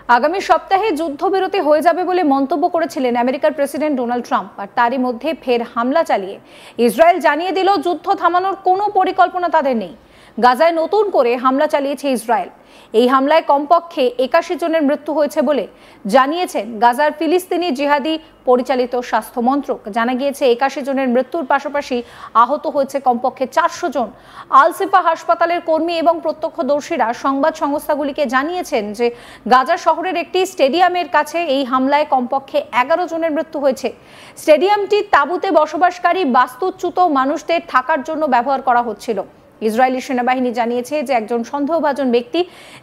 আগামী সপ্তাহে যুদ্ধবিরতি হয়ে যাবে বলে মন্তব্য করেছিলেন আমেরিকার প্রেসিডেন্ট ডোনাল্ড ট্রাম্প। আর তারই মধ্যে ফের হামলা চালিয়ে ইসরায়েল জানিয়ে দিল যুদ্ধ থামানোর কোনো পরিকল্পনা তাদের নেই। গাজায় নতুন করে হামলা চালিয়েছে ইসরায়েল। এই হামলায় কমপক্ষে 81 জনের মৃত্যু হয়েছে বলে জানিয়েছেন গাজার ফিলিস্তিনি জিহাদি পরিচালিত স্বাস্থ্য মন্ত্রক। জানা গিয়েছে 81 জনের মৃত্যুর পাশাপাশি আহত হয়েছে কমপক্ষে 400 জন। আল সিফা হাসপাতালের কর্মী এবং প্রত্যক্ষদর্শীরা সংবাদ সংস্থাগুলিকে জানিয়েছেন যে গাজা শহরের একটি স্টেডিয়ামের কাছে এই হামলায় কমপক্ষে 11 জনের মৃত্যু হয়েছে। স্টেডিয়ামটি তাঁবুতে বসবাসকারী বাস্তুচ্যুত মানুষদের থাকার জন্য ব্যবহার করা হচ্ছিল। ইসরায়েলি সেনাবাহিনী জানিয়েছে যে একজন সন্দেহভাজন ব্যক্তি,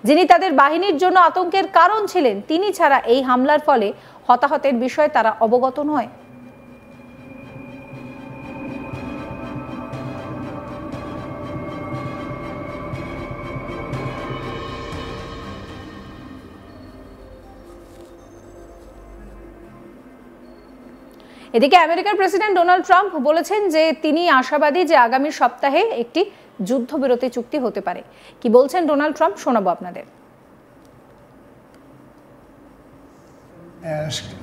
যিনি তাদের বাহিনীর জন্য আতঙ্কের কারণ ছিলেন, তিনি ছাড়া এই হামলার ফলে হতাহতের বিষয়ে তারা অবগত নয়। এদিকে আমেরিকার প্রেসিডেন্ট ডোনাল্ড ট্রাম্প বলেছেন যে তিনি আশাবাদী যে আগামী সপ্তাহে একটি যুদ্ধবিরতি চুক্তি হতে পারে। কি বলছেন ডোনাল্ড ট্রাম্প শোনাবো আপনাদের।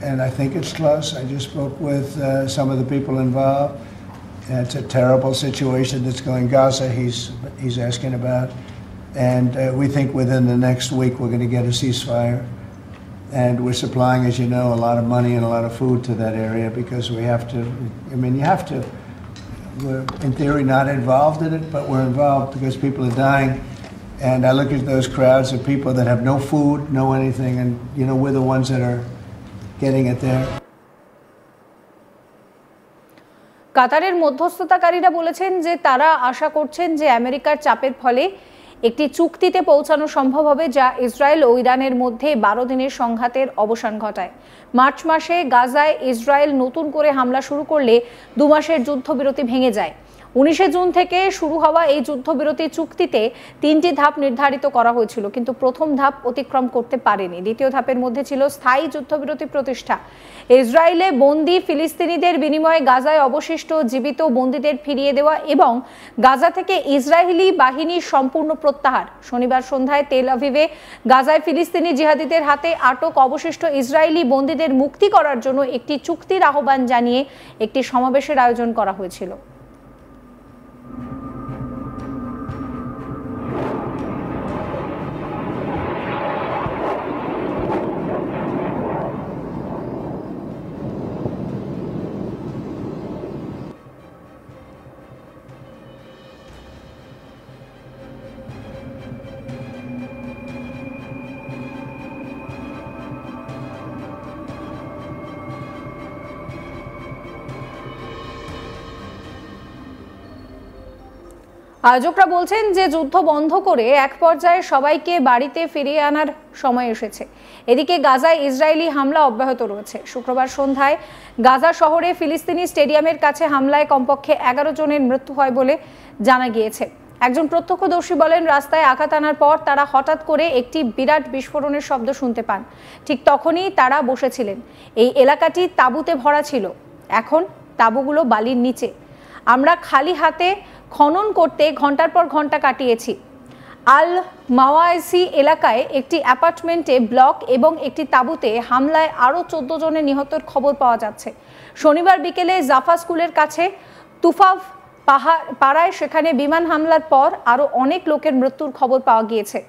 And I think it's close. I just spoke with some of the people involved. It's a terrible situation that's going Gaza. He's asking about, and we think within the next week we're going to get a ceasefire. And we're supplying, as you know, a lot of money and a lot of food to that area because we have to. I mean, you have to. We're in theory not involved in it, but we're involved because people are dying. And I look at those crowds of people that have no food, no anything, and you know, we're the ones that are getting it there. কাতারের মধ্যস্থতাকারীরা বলেছেন যে তারা আশা করছেন যে আমেরিকার চাপের ফলে একটি চুক্তিতে পৌঁছানো সম্ভব হবে, যা ইসরায়েল ও ইরানের মধ্যে 12 দিনের সংঘাতের অবসান ঘটায়। মার্চ মাসে গাজায় ইসরায়েল নতুন করে হামলা শুরু করলে 2 মাসের যুদ্ধবিরতি ভেঙে যায়। 19 জুন থেকে শুরু হওয়া এই যুদ্ধবিরতি চুক্তিতে 3টি ধাপ নির্ধারিত করা হয়েছিল, কিন্তু প্রথম ধাপ অতিক্রম করতে পারেনি। দ্বিতীয় ধাপের মধ্যে ছিল স্থায়ী যুদ্ধবিরতি প্রতিষ্ঠা। ইসরায়েলে বন্দী ফিলিস্তিনিদের বিনিময়ে গাজায় অবশিষ্ট জীবিত বন্দীদের ফিরিয়ে দেওয়া এবং গাজা থেকে ইসরায়েলি বাহিনীর সম্পূর্ণ প্রত্যাহার। শনিবার সন্ধ্যায় তেল আভিভে গাজায় ফিলিস্তিনি জিহাদিদের হাতে আটক অবশিষ্ট ইসরায়েলি বন্দীদের মুক্তি করার জন্য একটি চুক্তির আহ্বান জানিয়ে একটি সমাবেশের আয়োজন করা হয়েছিল। আয়োজকরা বলছেন যে যুদ্ধ বন্ধ করে এক পর্যায়ে সবাইকে বাড়িতে ফিরিয়ে আনার সময় এসেছে। এদিকে গাজায় ইসরায়েলি হামলা অব্যাহত রয়েছে। শুক্রবার সন্ধ্যায় গাজা শহরে ফিলিস্তিনি স্টেডিয়ামের কাছে হামলায় কমপক্ষে 11 জনের মৃত্যু হয় বলে জানা গিয়েছে। একজন প্রত্যক্ষদর্শী বলেন, রাস্তায় আঘাত আনার পর তারা হঠাৎ করে একটি বিরাট বিস্ফোরণের শব্দ শুনতে পান। ঠিক তখনই তারা বসেছিলেন। এই এলাকাটি তাঁবুতে ভরা ছিল। এখন তাঁবুগুলো বালির নিচে। আমরা খালি হাতে খনন করতে ঘন্টার পর ঘন্টা কাটিয়েছি। আল মাওয়াইসি এলাকায় একটি অ্যাপার্টমেন্টে ব্লক এবং একটি তাঁবুতে হামলায় আরও 14 জনের নিহতের খবর পাওয়া যাচ্ছে। শনিবার বিকেলে জাফা স্কুলের কাছে তুফাফ পাড়ায় সেখানে বিমান হামলার পর আরও অনেক লোকের মৃত্যুর খবর পাওয়া গিয়েছে।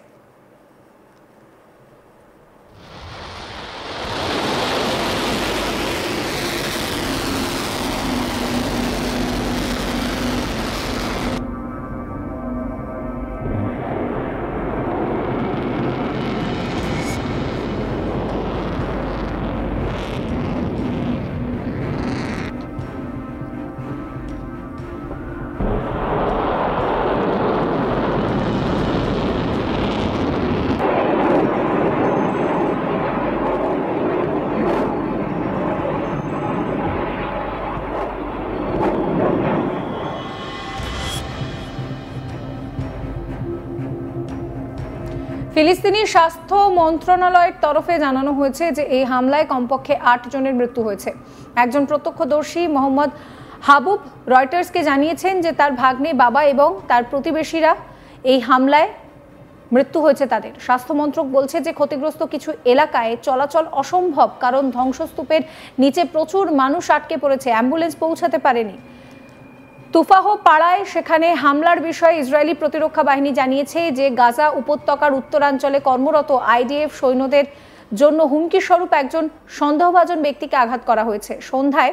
ফিলিস্তিনি স্বাস্থ্য মন্ত্রণালয়ের তরফে জানানো হয়েছে যে এই হামলায় কমপক্ষে 8 জনের মৃত্যু হয়েছে। একজন প্রত্যক্ষদর্শী মোহাম্মদ হাবুব রয়টার্সকে জানিয়েছেন যে তার ভাগ্নে, বাবা এবং তার প্রতিবেশীরা এই হামলায় মৃত্যু হয়েছে তাদের। স্বাস্থ্য মন্ত্রক বলছে যে ক্ষতিগ্রস্ত কিছু এলাকায় চলাচল অসম্ভব, কারণ ধ্বংসস্তূপের নিচে প্রচুর মানুষ আটকে পড়েছে, অ্যাম্বুলেন্স পৌঁছাতে পারেনি। তুফাহ পাড়ায় সেখানে হামলার বিষয়ে ইসরায়েলি প্রতিরক্ষা বাহিনী জানিয়েছে যে গাজা উপত্যকার উত্তরাঞ্চলে কর্মরত আইডিএফ সৈন্যদের জন্য হুমকি স্বরূপ একজন সন্দেহভাজন ব্যক্তিকে আঘাত করা হয়েছে। সন্ধ্যায়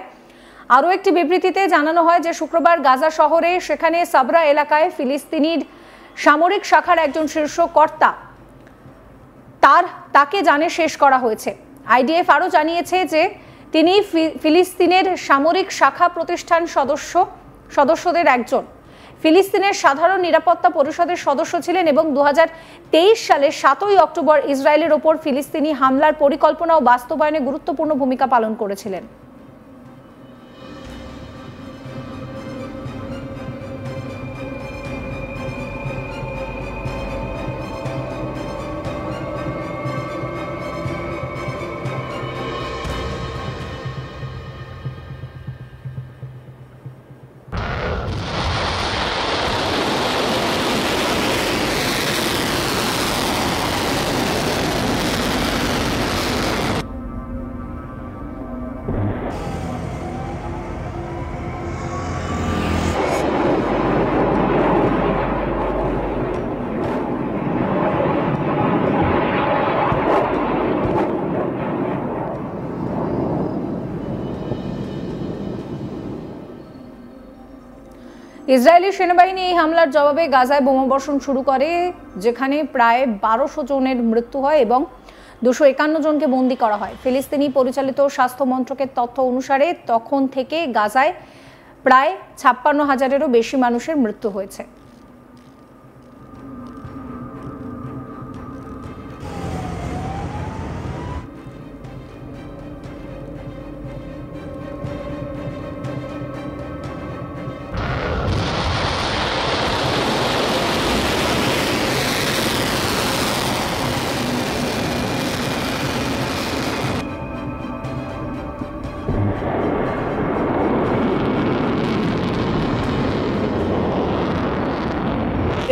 আরও একটি বিবৃতিতে জানানো হয় যে শুক্রবার গাজা শহরে সেখানে সাবরা এলাকায় ফিলিস্তিনির সামরিক শাখার একজন শীর্ষ কর্তা তাকে জানে শেষ করা হয়েছে। আইডিএফ আরও জানিয়েছে যে তিনি ফিলিস্তিনের সামরিক শাখা প্রতিষ্ঠান সদস্যদের একজন, ফিলিস্তিনের সাধারণ নিরাপত্তা পরিষদের সদস্য ছিলেন এবং 2023 সালের 7 অক্টোবর ইসরায়েলের ওপর ফিলিস্তিনি হামলার পরিকল্পনা ও বাস্তবায়নে গুরুত্বপূর্ণ ভূমিকা পালন করেছিলেন। ইসরায়েলি সেনাবাহিনী এই হামলার জবাবে গাজায় বোমাবর্ষণ শুরু করে, যেখানে প্রায় 1200 জনের মৃত্যু হয় এবং 251 জনকে বন্দী করা হয়। ফিলিস্তিনি পরিচালিত স্বাস্থ্য মন্ত্রকের তথ্য অনুসারে তখন থেকে গাজায় প্রায় 56,000-এরও বেশি মানুষের মৃত্যু হয়েছে।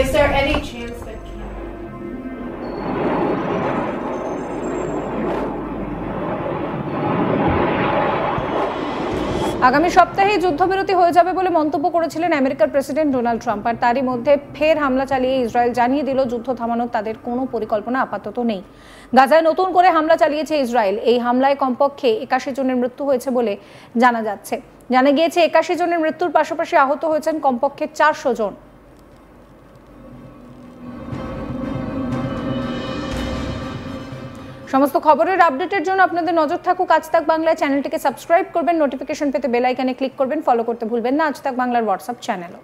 Is there any chance that আগামী সপ্তাহে যুদ্ধবিরতি হয়ে যাবে বলে মন্তব্য করেছিলেন আমেরিকার প্রেসিডেন্ট ডোনাল্ড ট্রাম্প। আর তারই মধ্যে ফের হামলা চালিয়ে ইসরায়েল জানিয়ে দিল যুদ্ধ থামানোর তাদের কোনো পরিকল্পনা আপাতত নেই। গাজায় নতুন করে হামলা চালিয়েছে ইসরায়েল। এই হামলায় কমপক্ষে 81 জনের মৃত্যু হয়েছে বলে জানা যাচ্ছে। জানা গিয়েছে 81 জনের মৃত্যুর পাশাপাশি আহত হয়েছেন কমপক্ষে 400 জন। সমস্ত খবরের আপডেটের জন্য আপনাদের নজর থাকুক আজ তাক বাংলায়। চ্যানেলটিকে সাবস্ক্রাইব করবেন, নোটিফিকেশন পেতে বেল আইকনে ক্লিক করবেন, ফলো করতে ভুলবেন না আজ তাক বাংলার হোয়াটসঅ্যাপ চ্যানেলও।